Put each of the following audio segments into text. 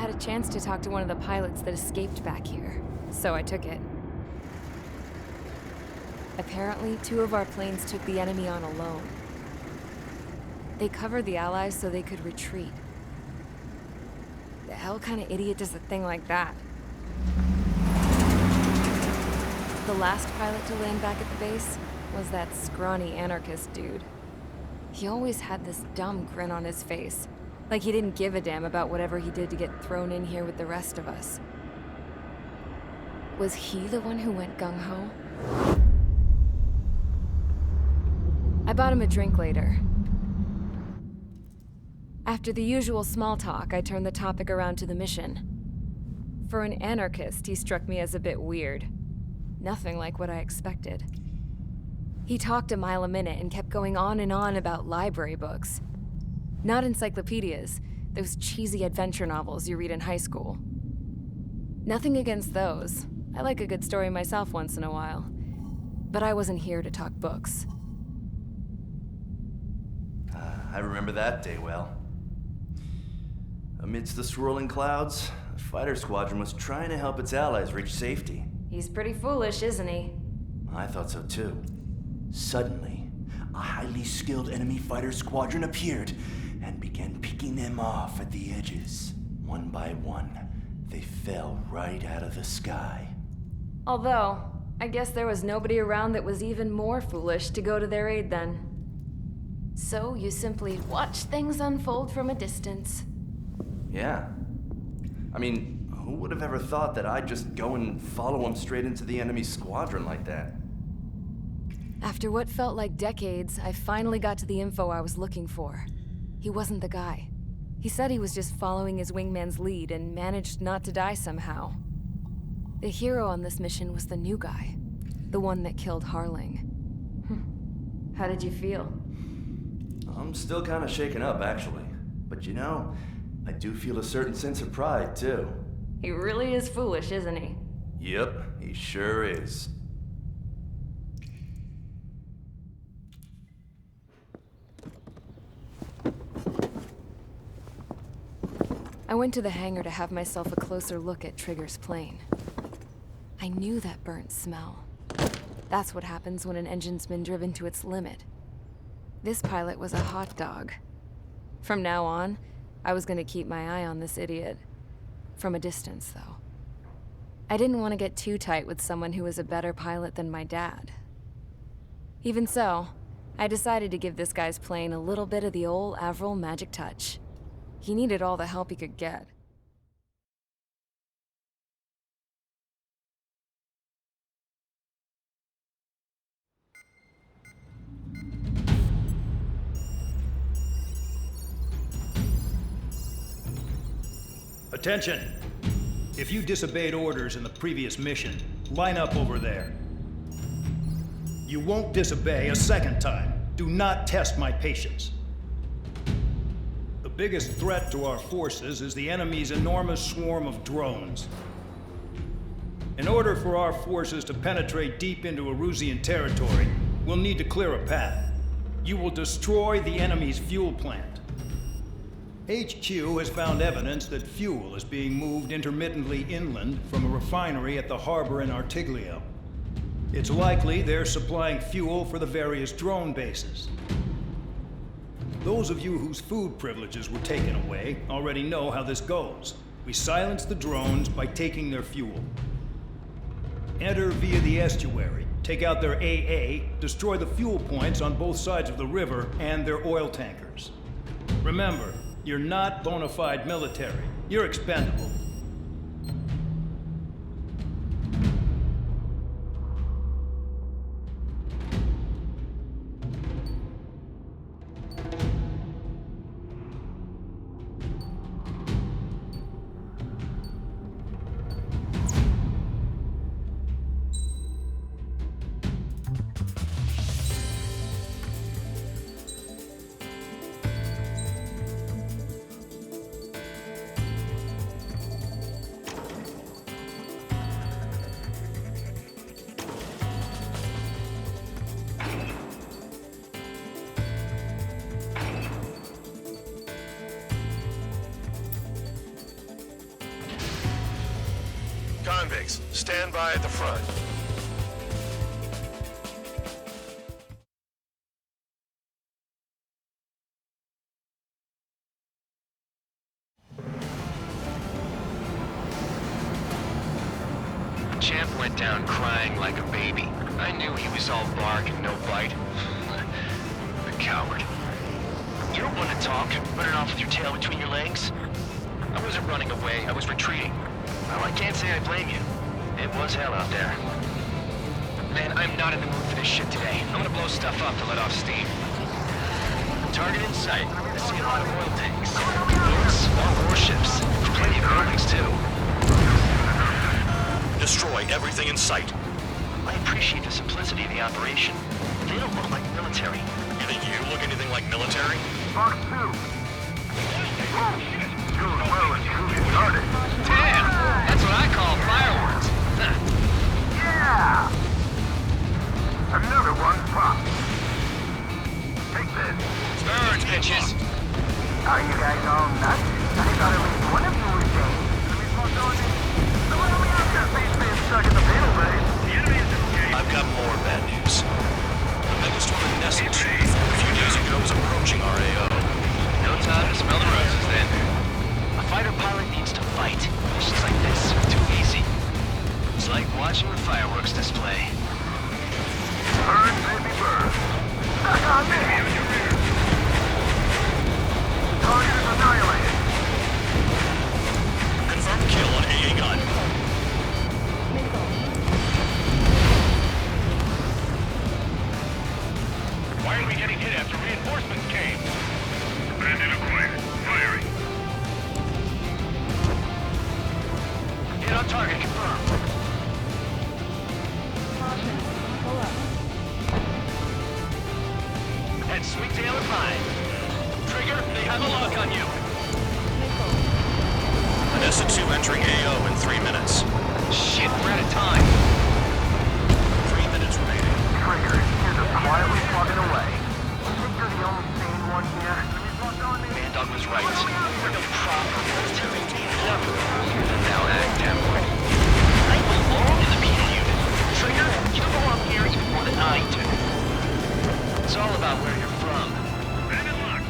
had a chance to talk to one of the pilots that escaped back here, so I took it. Apparently, 2 of our planes took the enemy on alone. They covered the Allies so they could retreat. The hell kind of idiot does a thing like that? The last pilot to land back at the base was that scrawny anarchist dude. He always had this dumb grin on his face, like he didn't give a damn about whatever he did to get thrown in here with the rest of us. Was he the one who went gung-ho? I bought him a drink later. After the usual small talk, I turned the topic around to the mission. For an anarchist, he struck me as a bit weird. Nothing like what I expected. He talked a mile a minute and kept going on and on about library books. Not encyclopedias, those cheesy adventure novels you read in high school. Nothing against those. I like a good story myself once in a while. But I wasn't here to talk books. I remember that day well. Amidst the swirling clouds, the fighter squadron was trying to help its allies reach safety. He's pretty foolish, isn't he? I thought so too. Suddenly, a highly skilled enemy fighter squadron appeared and began picking them off at the edges. One by one, they fell right out of the sky. Although, I guess there was nobody around that was even more foolish to go to their aid then. So you simply watch things unfold from a distance. Yeah. I mean, who would have ever thought that I'd just go and follow him straight into the enemy squadron like that? After what felt like decades, I finally got to the info I was looking for. He wasn't the guy. He said he was just following his wingman's lead and managed not to die somehow. The hero on this mission was the new guy. The one that killed Harling. How did you feel? I'm still kind of shaken up, actually. But you know, I do feel a certain sense of pride, too. He really is foolish, isn't he? Yep, he sure is. I went to the hangar to have myself a closer look at Trigger's plane. I knew that burnt smell. That's what happens when an engine's been driven to its limit. This pilot was a hot dog. From now on, I was going to keep my eye on this idiot. From a distance, though. I didn't want to get too tight with someone who was a better pilot than my dad. Even so, I decided to give this guy's plane a little bit of the old Avril magic touch. He needed all the help he could get. Attention! If you disobeyed orders in the previous mission, line up over there. You won't disobey a second time. Do not test my patience. The biggest threat to our forces is the enemy's enormous swarm of drones. In order for our forces to penetrate deep into Erusian territory, we'll need to clear a path. You will destroy the enemy's fuel plant. HQ has found evidence that fuel is being moved intermittently inland from a refinery at the harbor in Artiglio. It's likely they're supplying fuel for the various drone bases. Those of you whose food privileges were taken away already know how this goes. We silence the drones by taking their fuel. Enter via the estuary, take out their AA, destroy the fuel points on both sides of the river and their oil tankers. Remember, you're not bona fide military. You're expendable. convicts. Stand by at the front. Champ went down crying like a baby. I knew he was all bark and no bite. The coward. You don't want to talk, running off with your tail between your legs? I wasn't running away, I was retreating. Well, I can't say I blame you. It was hell out there. Man, I'm not in the mood for this shit today. I'm gonna blow stuff up to let off steam. Target in sight. I see a lot of oil tanks. Boats, more warships. Plenty of buildings, too. Destroy everything in sight. I appreciate the simplicity of the operation. They don't look like military. You think you look anything like military? Box 2. Oh, shit. Doing well and moving started. Damn! That's what I call fireworks. Yeah! Another one popped. Take this. Birds, bitches! Are you guys all nuts? I thought at least one of you was dead. So what are we after? These being stuck in the panel bay. The enemy is engaged. I've got more bad news. I was told a Nessie chief a few days ago was approaching our AO. No time to smell the roses, then. A fighter pilot needs to fight. Missions like this are too easy. It's like watching the fireworks display. Burn, baby, burn. Stuck on me. Target is annihilated. Confirmed kill on AA gun. Why are we getting hit after reinforcements came? Bandit acquired. Firing. Hit on target, confirmed. Head sweet tail in mind. Trigger, they have a lock on you. Nessa 2 entering AO in 3 minutes. Shit, we're out of time. 3 minutes remaining. Trigger, you're just quietly plugging away. I think you're the only sane one here. Man Dog was right. We're the proper military. Never. Now act that way. I belong in the penal unit. Trigger, you belong here even more than I do. It's all about where you're from. Bandit lock.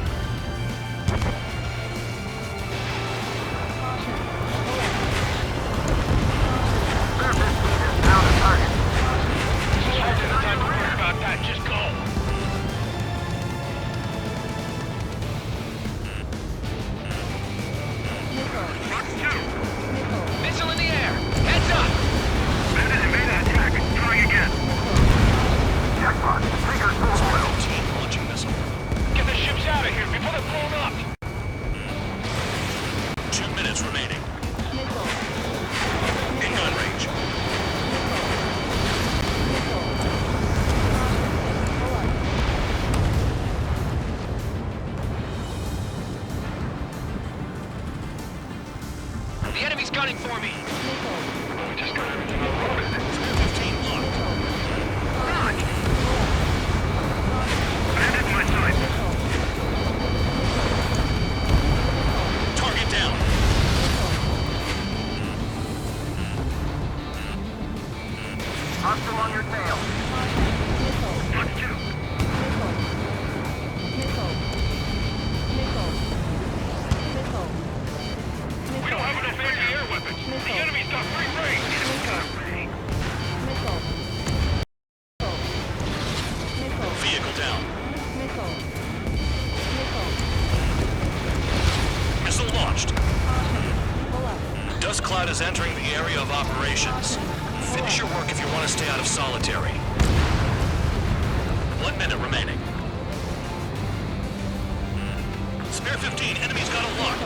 Surface speed is now the target. Sergeant, no time to worry about that. Just go. Box 2. Missile in the air. Heads up. Bandit evade attack. Trying again. Jackpot. Trigger's full oil. Team launching missile. Get the ships out of here before they're blown up. 2 minutes remaining. In gun range. The enemy's gunning for me. We just got everything unloaded. 15 locked. Rock. Bandit my side. Target down. Hostile on your tail. Box 2. We don't have enough anti-air weapons. The enemy's got free range. Enemy's got range. Vehicle down. Missile launched. Dust cloud is entering the area of operations. Finish your work if you want to stay out of solitary. 1 minute remaining. Spare 15, enemy's got a lock.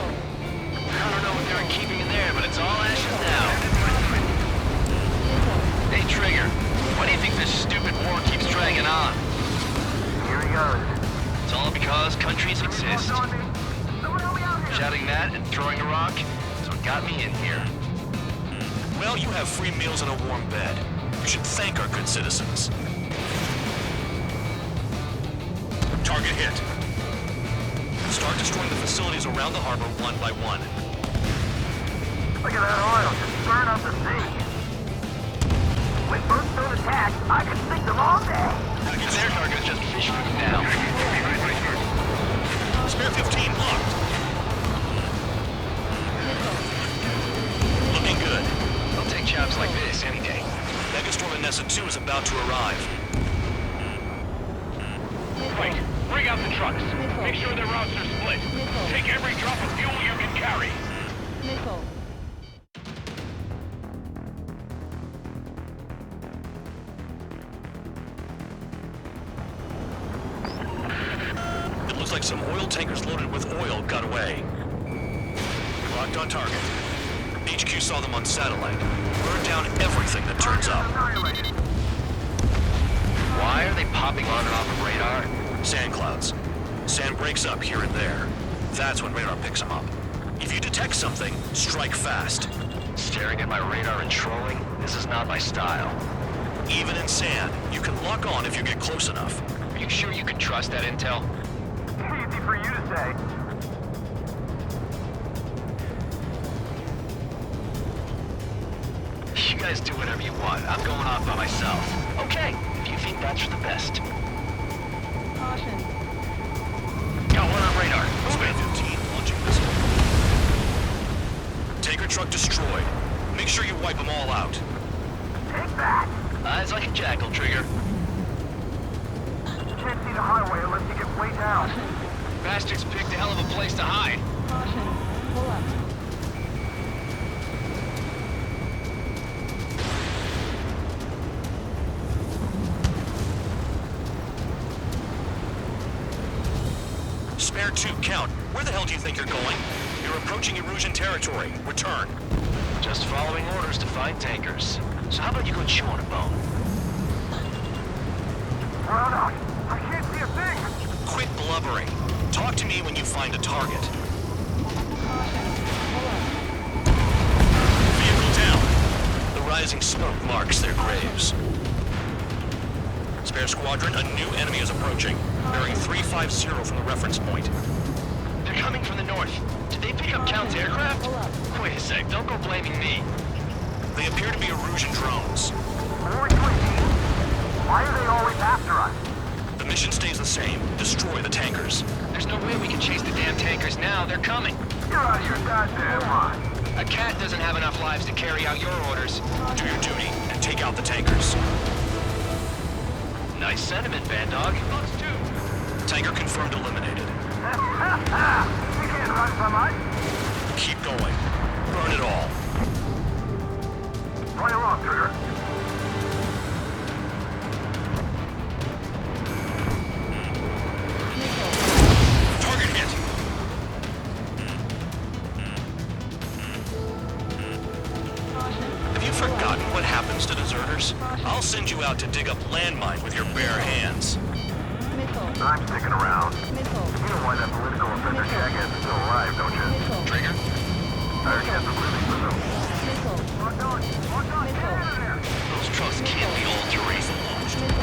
I don't know what they were keeping in there, but it's all ashes now. Hey, Trigger. Why do you think this stupid war keeps dragging on? Here he goes. It's all because countries exist. Shouting that and throwing a rock is what got me in here. Well, you have free meals and a warm bed. You should thank our good citizens. Target hit. Start destroying the facilities around the harbor one by one. Look at that oil just burn up the sea. When birds don't attack, I can sing them all day. Their target's just fish food now. Spare 15 locked. Looking good. I'll take jobs like this any day. Megastorm and Nessa 2 is about to arrive. Wait, bring out the trucks. Make sure their routes are split. Take every drop of fuel you can carry. Missile. It looks like some oil tankers loaded with oil got away. Locked on target. HQ saw them on satellite. Burn down everything that turns up. Why are they popping on and off of radar? Sand clouds. Sand breaks up here and there. That's when radar picks them up. If you detect something, strike fast. Staring at my radar and trolling? This is not my style. Even in sand, you can lock on if you get close enough. Are you sure you can trust that intel? Easy for you to say. You guys do whatever you want. I'm going off by myself. Okay, if you think that's for the best. Caution. Got one on radar. Spare 15 launching missile. Tanker truck destroyed. Make sure you wipe them all out. Take that. Eyes like a jackal, Trigger. Can't see the highway unless you get way down. Bastards picked a hell of a place to hide. Caution. Pull up. Spare 2, count. Where the hell do you think you're going? You're approaching Erusian territory. Return. Just following orders to find tankers. So how about you go chew on a bone? Run out. I can't see a thing. Quit blubbering. Talk to me when you find a target. Vehicle down. The rising smoke marks their graves. Spare squadron, a new enemy is approaching. Bearing 350 from the reference point. They're coming from the north. Did they pick up Count's aircraft? Wait a sec, don't go blaming me. They appear to be Erusian drones. Why are they always after us? The mission stays the same. Destroy the tankers. There's no way we can chase the damn tankers now. They're coming. You're out of your goddamn mind. A cat doesn't have enough lives to carry out your orders. Do your duty and take out the tankers. Nice sentiment, Bad Dog. Bucks too. Tanker confirmed eliminated. You can't run from us. Keep going. Burn it all. Right along, Trigger. Target hit. Have you forgotten what happens to deserters? I'll send you out to dig up landmine with your bare hands. Missile. I'm sticking around. Missile. You know why that political offender jackass is still alive, don't you? Missile. Trigger. I guess I'm really little. Missile. Lock on! Lock on! Get out of there! Those trucks can't be all terrain. Missile.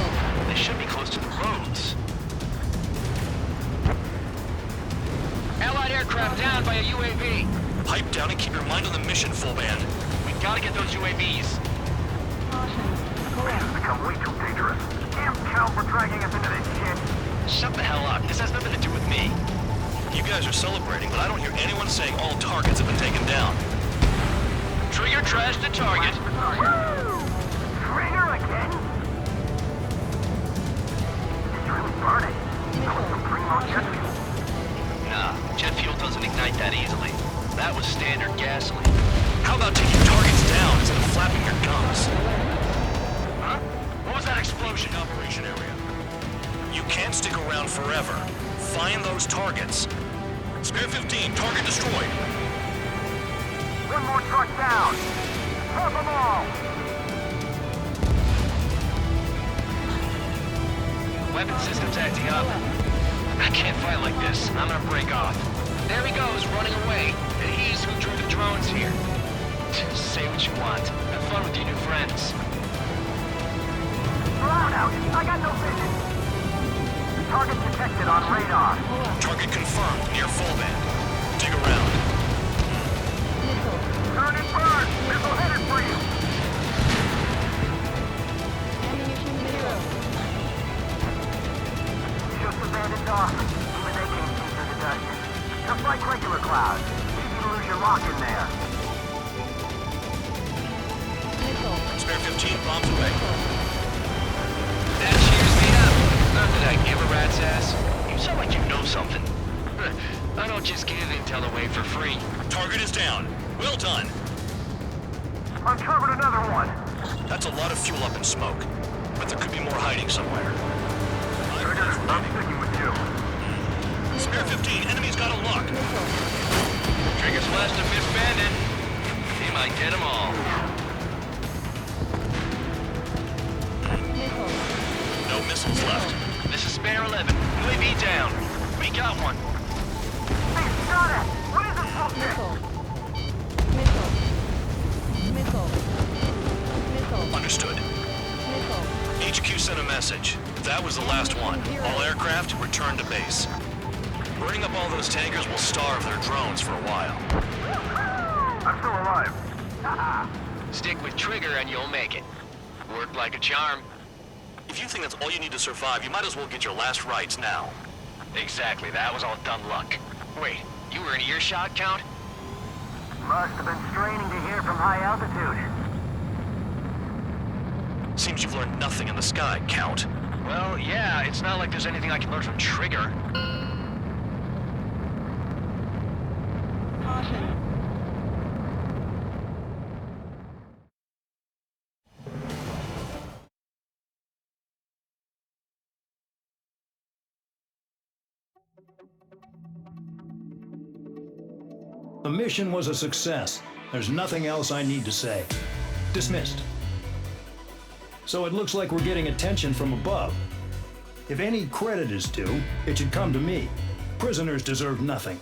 They should be close to the roads. Allied aircraft down by a UAV. Pipe down and keep your mind on the mission, full band. We gotta get those UAVs. Caution. Pull This up. has become way too dangerous. Damn Count for dragging us into this shit. Shut the hell up. This has nothing to do with me. You guys are celebrating, but I don't hear anyone saying all targets have been taken down. Trigger trashed the target. Woo! Trigger again? It's really burning. That was some primo jet fuel. Nah, jet fuel doesn't ignite that easily. That was standard gasoline. How about taking targets down instead of flapping your gums? Huh? What was that explosion? Operation area. You can't stick around forever. Find those targets. Spare 15, target destroyed. One more truck down. Drop them all. Weapon system's acting up. I can't fight like this. I'm gonna break off. There he goes, running away. And he's who drew the drones here. Say what you want. Have fun with your new friends. Around out. I got no vision. Target detected on radar. Target confirmed near full band. Dig around. Missile. Turn and burn. Missile headed for you. like regular clouds. Easy to lose your lock in there. Missile. Spare 15, bombs away. That cheers me up. Not that I give a rat's ass. You sound like you know something. I don't just give intel away for free. Target is down. Well done. Uncovered another one. That's a lot of fuel up in smoke. But there could be more hiding somewhere. Trigger, I'm sticking with you. Spare 15, enemy's got a lock. Trigger's west of Miss Bandit. He might get them all. Missile. No missiles left. This is Spare 11. UAV down. We got one. Hey, got it! What is this bullshit? Missile. Missile. Missile. Understood. Missile. HQ sent a message. That was the last one. All aircraft return to base. Burning up all those tankers will starve their drones for a while. I'm still alive. Stick with Trigger and you'll make it. Worked like a charm. If you think that's all you need to survive, you might as well get your last rites now. Exactly, that was all dumb luck. Wait, you were in earshot, Count? Must have been straining to hear from high altitude. Seems you've learned nothing in the sky, Count. Well, yeah, it's not like there's anything I can learn from Trigger. Caution. The mission was a success. There's nothing else I need to say. Dismissed. So it looks like we're getting attention from above. If any credit is due, it should come to me. Prisoners deserve nothing.